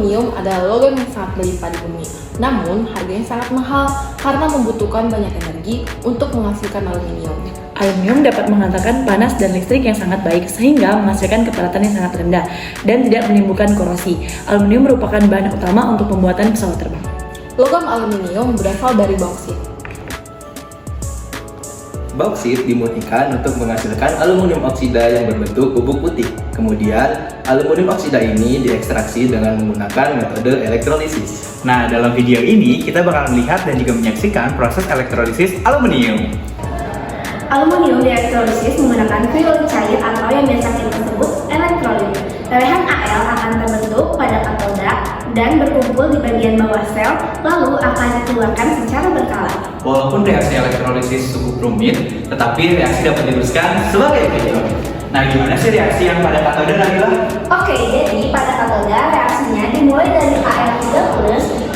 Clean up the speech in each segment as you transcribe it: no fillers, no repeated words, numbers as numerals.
Aluminium adalah logam yang sangat melimpah di bumi. Namun, harganya sangat mahal karena membutuhkan banyak energi untuk menghasilkan aluminium. Aluminium dapat menghantarkan panas dan listrik yang sangat baik sehingga menghasilkan kepadatan yang sangat rendah dan tidak menimbulkan korosi. Aluminium merupakan bahan utama untuk pembuatan pesawat terbang. Logam aluminium berasal dari bauksit. Bauksit dimurnikan untuk menghasilkan aluminium oksida yang berbentuk bubuk putih. Kemudian, aluminium oksida ini diekstraksi dengan menggunakan metode elektrolisis. Nah, dalam video ini kita bakal melihat dan juga menyaksikan proses elektrolisis aluminium. Aluminium dielektrolisis menggunakan kriolit cair atau yang biasa kita sebut elektrolit. Lelehan Al akan terbentuk pada katoda dan berkumpul di bagian bawah sel, lalu akan dikeluarkan secara berkala. Walaupun reaksi elektrolisis cukup rumit, tetapi reaksi dapat diteruskan sebagai berikut. Nah, gimana sih reaksi yang pada katoda, Nabila? Oke, jadi pada katoda reaksinya dimulai dari Al3+,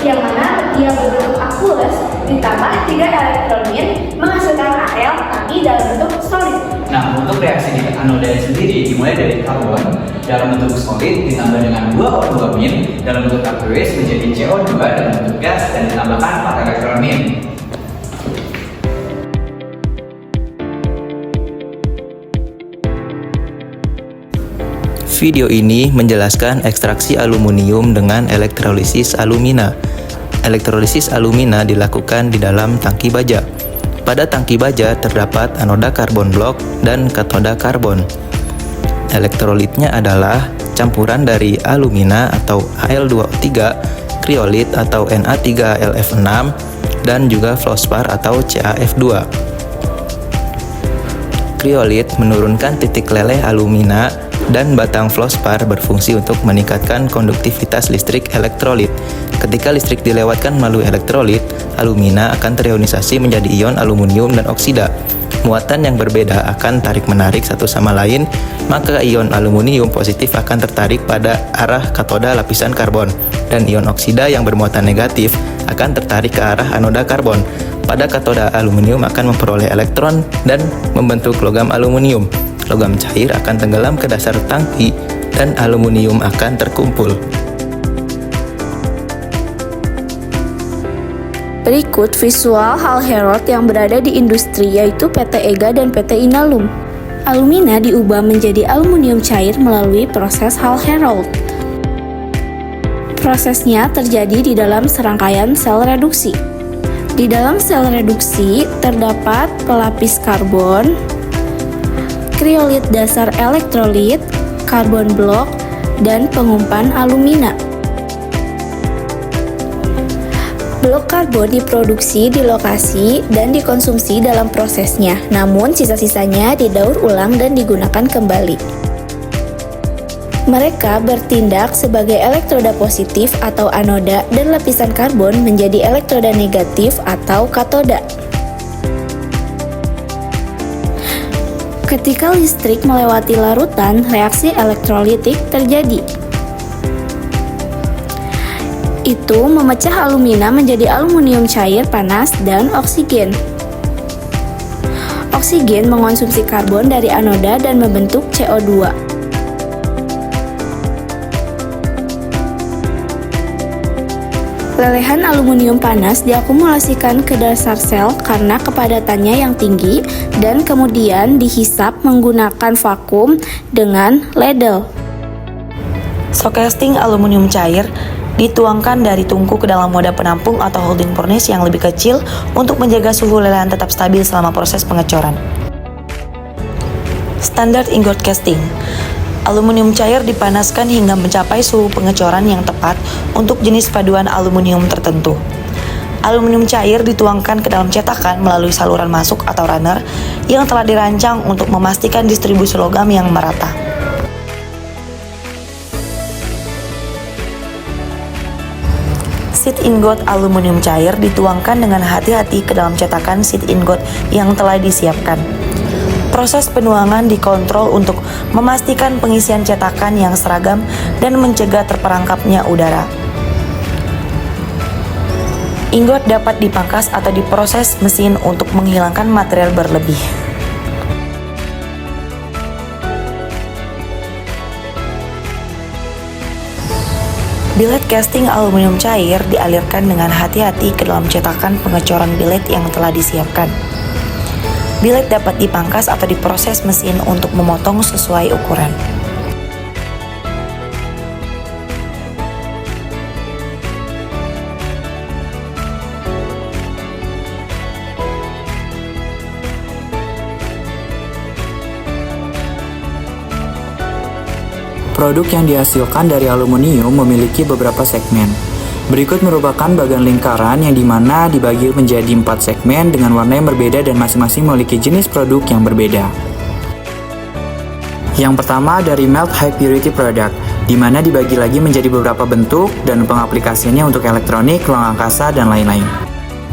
yang mana dia berbentuk aqueous, ditambah 3 elektronit menghasilkan Al tapi dalam bentuk solid. Nah, untuk reaksi di anoda sendiri dimulai dari karbon dalam bentuk solid ditambah dengan 2 ortoamin dalam bentuk aqueous menjadi CO2 dalam bentuk gas dan ditambahkan 4 elektronin. Video ini menjelaskan ekstraksi aluminium dengan elektrolisis alumina. Elektrolisis alumina dilakukan di dalam tangki baja. Pada tangki baja terdapat anoda karbon blok dan katoda karbon. Elektrolitnya adalah campuran dari alumina atau Al2O3, kriolit atau Na3LF6, dan juga fluorspar atau CaF2. Kriolit menurunkan titik leleh alumina dan batang fluorspar berfungsi untuk meningkatkan konduktivitas listrik elektrolit. Ketika listrik dilewatkan melalui elektrolit, alumina akan terionisasi menjadi ion aluminium dan oksida. Muatan yang berbeda akan tarik-menarik satu sama lain, maka ion aluminium positif akan tertarik pada arah katoda lapisan karbon, dan ion oksida yang bermuatan negatif akan tertarik ke arah anoda karbon. Pada katoda, aluminium akan memperoleh elektron dan membentuk logam aluminium. Logam cair akan tenggelam ke dasar tangki dan aluminium akan terkumpul. Berikut visual Hal Herold yang berada di industri yaitu PT EGA dan PT Inalum. Alumina diubah menjadi aluminium cair melalui proses Hal Herold. Prosesnya terjadi di dalam serangkaian sel reduksi. Di dalam sel reduksi terdapat pelapis karbon, kriolit dasar elektrolit, karbon blok, dan pengumpan alumina. Blok karbon diproduksi di lokasi dan dikonsumsi dalam prosesnya, namun sisa-sisanya didaur ulang dan digunakan kembali. Mereka bertindak sebagai elektroda positif atau anoda dan lapisan karbon menjadi elektroda negatif atau katoda. Ketika listrik melewati larutan, reaksi elektrolitik terjadi. Itu memecah alumina menjadi aluminium cair panas dan oksigen. Oksigen mengonsumsi karbon dari anoda dan membentuk CO2. Lelehan aluminium panas diakumulasikan ke dasar sel karena kepadatannya yang tinggi dan kemudian dihisap menggunakan vakum dengan ladle. Shotcasting aluminium cair dituangkan dari tungku ke dalam wadah penampung atau holding furnace yang lebih kecil untuk menjaga suhu lelehan tetap stabil selama proses pengecoran. Standard ingot casting. Aluminium cair dipanaskan hingga mencapai suhu pengecoran yang tepat untuk jenis paduan aluminium tertentu. Aluminium cair dituangkan ke dalam cetakan melalui saluran masuk atau runner yang telah dirancang untuk memastikan distribusi logam yang merata. Seed ingot aluminium cair dituangkan dengan hati-hati ke dalam cetakan seed ingot yang telah disiapkan. Proses penuangan dikontrol untuk memastikan pengisian cetakan yang seragam dan mencegah terperangkapnya udara. Ingot dapat dipangkas atau diproses mesin untuk menghilangkan material berlebih. Billet casting aluminium cair dialirkan dengan hati-hati ke dalam cetakan pengecoran billet yang telah disiapkan. Billet dapat dipangkas atau diproses mesin untuk memotong sesuai ukuran. Produk yang dihasilkan dari aluminium memiliki beberapa segmen. Berikut merupakan bagian lingkaran yang dimana dibagi menjadi 4 segmen dengan warna yang berbeda dan masing-masing memiliki jenis produk yang berbeda. Yang pertama dari Melt High Purity Product, di mana dibagi lagi menjadi beberapa bentuk dan pengaplikasiannya untuk elektronik, ruang angkasa, dan lain-lain.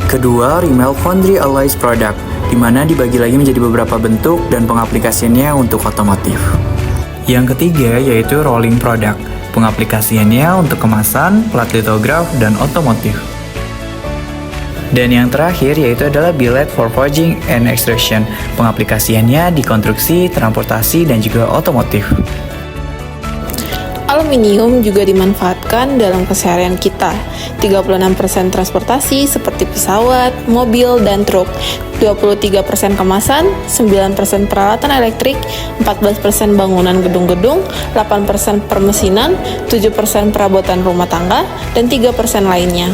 Kedua, Remelt Foundry Alloys Product, di mana dibagi lagi menjadi beberapa bentuk dan pengaplikasiannya untuk otomotif. Yang ketiga yaitu Rolling Product, pengaplikasiannya untuk kemasan, plat litograf, dan otomotif. Dan yang terakhir yaitu adalah Billet for Forging and Extrusion, pengaplikasiannya di konstruksi, transportasi, dan juga otomotif. Aluminium juga dimanfaatkan dalam keseharian kita. 36% transportasi seperti pesawat, mobil, dan truk. 23% kemasan, 9% peralatan elektrik, 14% bangunan gedung-gedung, 8% permesinan, 7% perabotan rumah tangga, dan 3% lainnya.